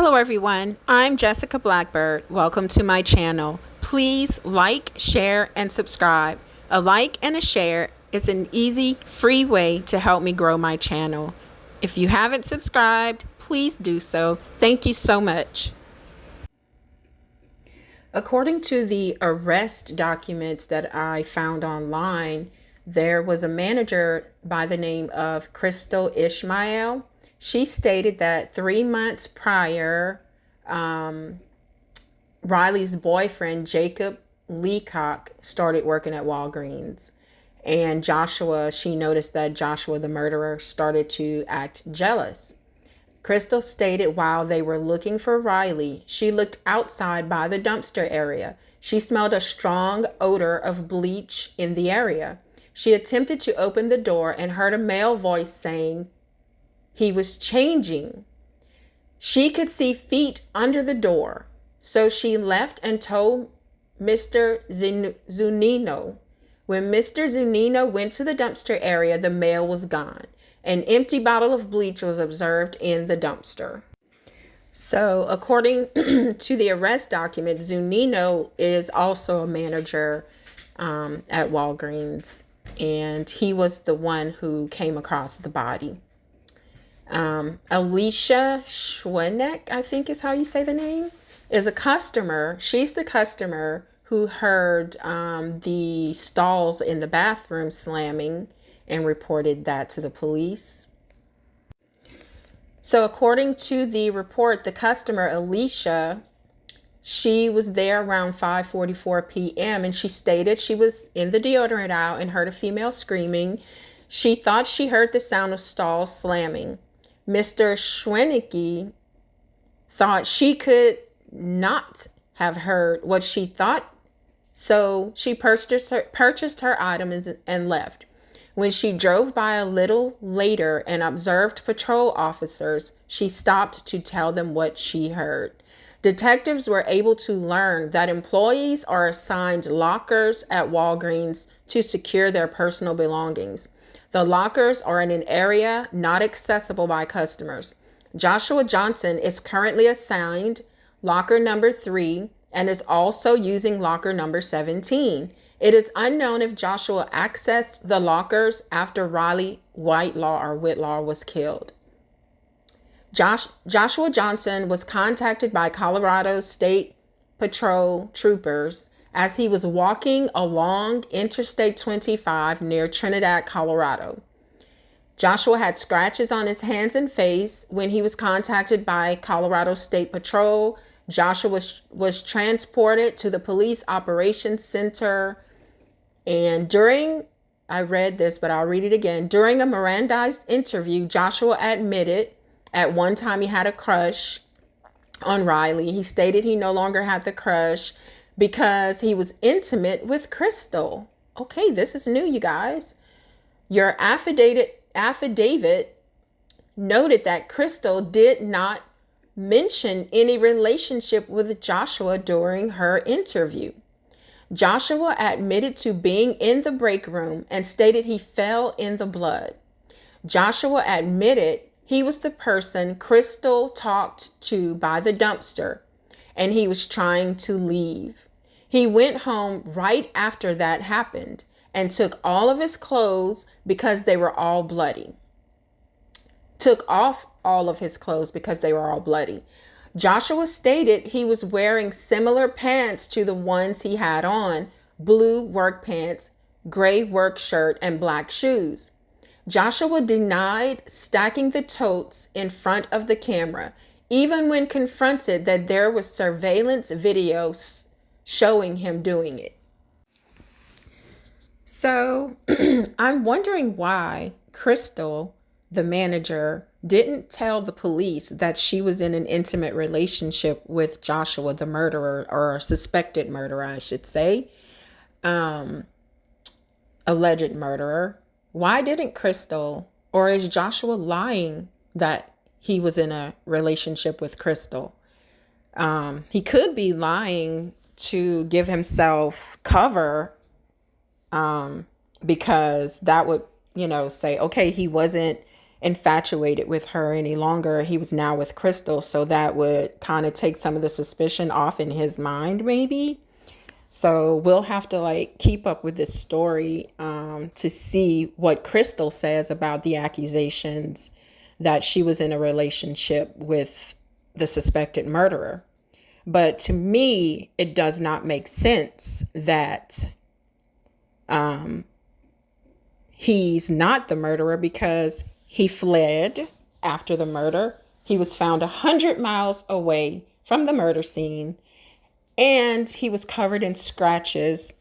Hello everyone, I'm Jessica Blackbird. Welcome to my channel. Please like, share, and subscribe. A like and a share is an easy, free way to help me grow my channel. If you haven't subscribed, please do so. Thank you so much. According to the arrest documents that I found online, there was a manager by the name of Crystal Ishmael. She stated that 3 months prior, Riley's boyfriend, Jacob Leacock, started working at Walgreens. And she noticed that Joshua, the murderer, started to act jealous. Crystal stated while they were looking for Riley, she looked outside by the dumpster area. She smelled a strong odor of bleach in the area. She attempted to open the door and heard a male voice saying he was changing. She could see feet under the door, so she left and told Mr. Zunino. When Mr. Zunino went to the dumpster area, the male was gone. An empty bottle of bleach was observed in the dumpster. So according to the arrest document, Zunino is also a manager at Walgreens, and he was the one who came across the body. Alicia Schweneck, I think is how you say the name, is a customer. She's the customer who heard the stalls in the bathroom slamming and reported that to the police. So according to the report, the customer, Alicia, she was there around 5:44 p.m. and she stated she was in the deodorant aisle and heard a female screaming. She thought she heard the sound of stalls slamming. Mr. Schwenicke thought she could not have heard what she thought, so she purchased her items and left. When she drove by a little later and observed patrol officers, she stopped to tell them what she heard. Detectives were able to learn that employees are assigned lockers at Walgreens to secure their personal belongings. The lockers are in an area not accessible by customers. Joshua Johnson is currently assigned locker number 3 and is also using locker number 17. It is unknown if Joshua accessed the lockers after Riley Whitelaw was killed. Joshua Johnson was contacted by Colorado State Patrol troopers as he was walking along Interstate 25 near Trinidad, Colorado. Joshua had scratches on his hands and face. When he was contacted by Colorado State Patrol, Joshua was transported to the Police Operations Center. And I read this, but I'll read it again. During a Mirandized interview, Joshua admitted at one time he had a crush on Riley. He stated he no longer had the crush because he was intimate with Crystal. Okay, this is new, you guys. Your affidavit noted that Crystal did not mention any relationship with Joshua during her interview. Joshua admitted to being in the break room and stated he fell in the blood. Joshua admitted he was the person Crystal talked to by the dumpster, and he was trying to leave. He went home right after that happened and took all of his clothes because they were all bloody. Took off all of his clothes because they were all bloody. Joshua stated he was wearing similar pants to the ones he had on, blue work pants, gray work shirt, and black shoes. Joshua denied stacking the totes in front of the camera, even when confronted that there was surveillance video showing him doing it. So I'm wondering why Crystal, the manager, didn't tell the police that she was in an intimate relationship with Joshua, the murderer, or suspected murderer, I should say, alleged murderer. Why didn't Crystal, or is Joshua lying that he was in a relationship with Crystal? He could be lying to give himself cover, because that would, say, okay, he wasn't infatuated with her any longer. He was now with Crystal. So that would kind of take some of the suspicion off in his mind, maybe. So we'll have to like keep up with this story to see what Crystal says about the accusations that she was in a relationship with the suspected murderer. But to me, it does not make sense that he's not the murderer, because he fled after the murder. He was found 100 miles away from the murder scene, and he was covered in scratches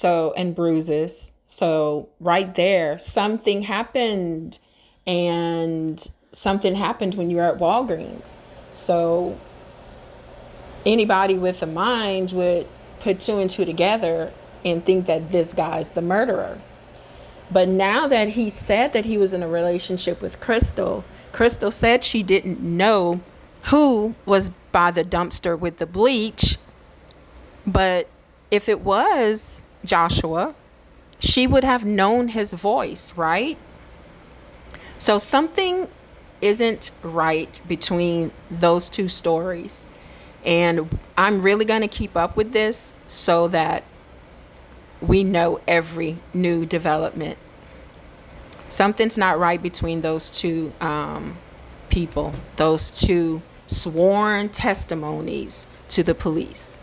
and bruises. So right there, something happened, and something happened when you were at Walgreens. So anybody with a mind would put two and two together and think that this guy's the murderer. But now that he said that he was in a relationship with Crystal, Crystal said she didn't know who was by the dumpster with the bleach. But if it was Joshua, she would have known his voice, right? So something isn't right between those two stories. And I'm really going to keep up with this so that we know every new development. Something's not right between those two people, those two sworn testimonies to the police.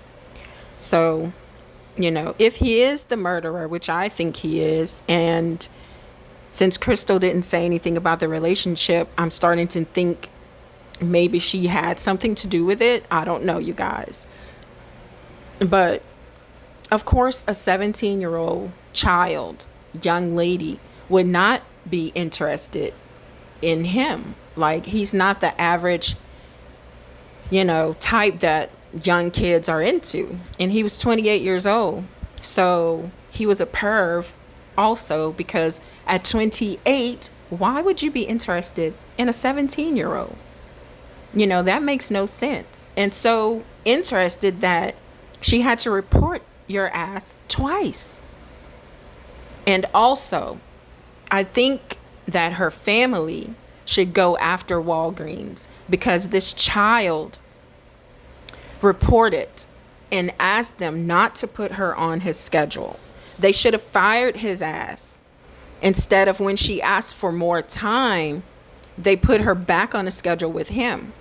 So, if he is the murderer, which I think he is, and since Crystal didn't say anything about the relationship, I'm starting to think maybe she had something to do with it. I don't know, you guys. But of course, a 17-year-old young lady, would not be interested in him. Like, he's not the average, type that young kids are into. And he was 28 years old. So he was a perv also, because at 28, why would you be interested in a 17-year-old? That makes no sense. And so interested that she had to report your ass twice. And also, I think that her family should go after Walgreens, because this child reported and asked them not to put her on his schedule. They should have fired his ass. Instead of, when she asked for more time, they put her back on the schedule with him.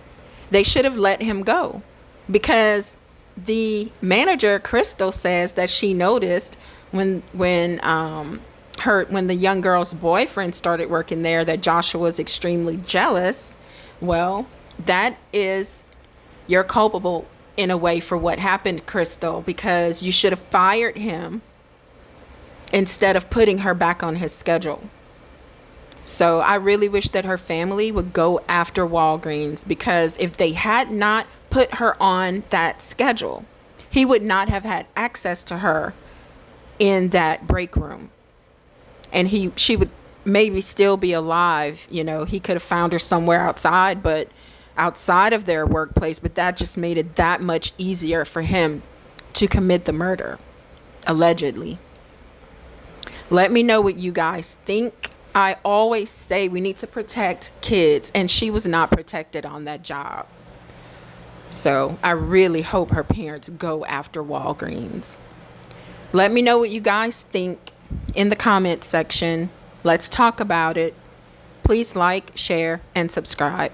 They should have let him go, because the manager, Crystal, says that she noticed when the young girl's boyfriend started working there, that Joshua was extremely jealous. Well, that is, you're culpable in a way for what happened, Crystal, because you should have fired him instead of putting her back on his schedule. So I really wish that her family would go after Walgreens, because if they had not put her on that schedule, he would not have had access to her in that break room. And she would maybe still be alive. He could have found her somewhere outside of their workplace, but that just made it that much easier for him to commit the murder, allegedly. Let me know what you guys think. I always say we need to protect kids, and she was not protected on that job. So I really hope her parents go after Walgreens. Let me know what you guys think in the comment section. Let's talk about it. Please like, share, and subscribe.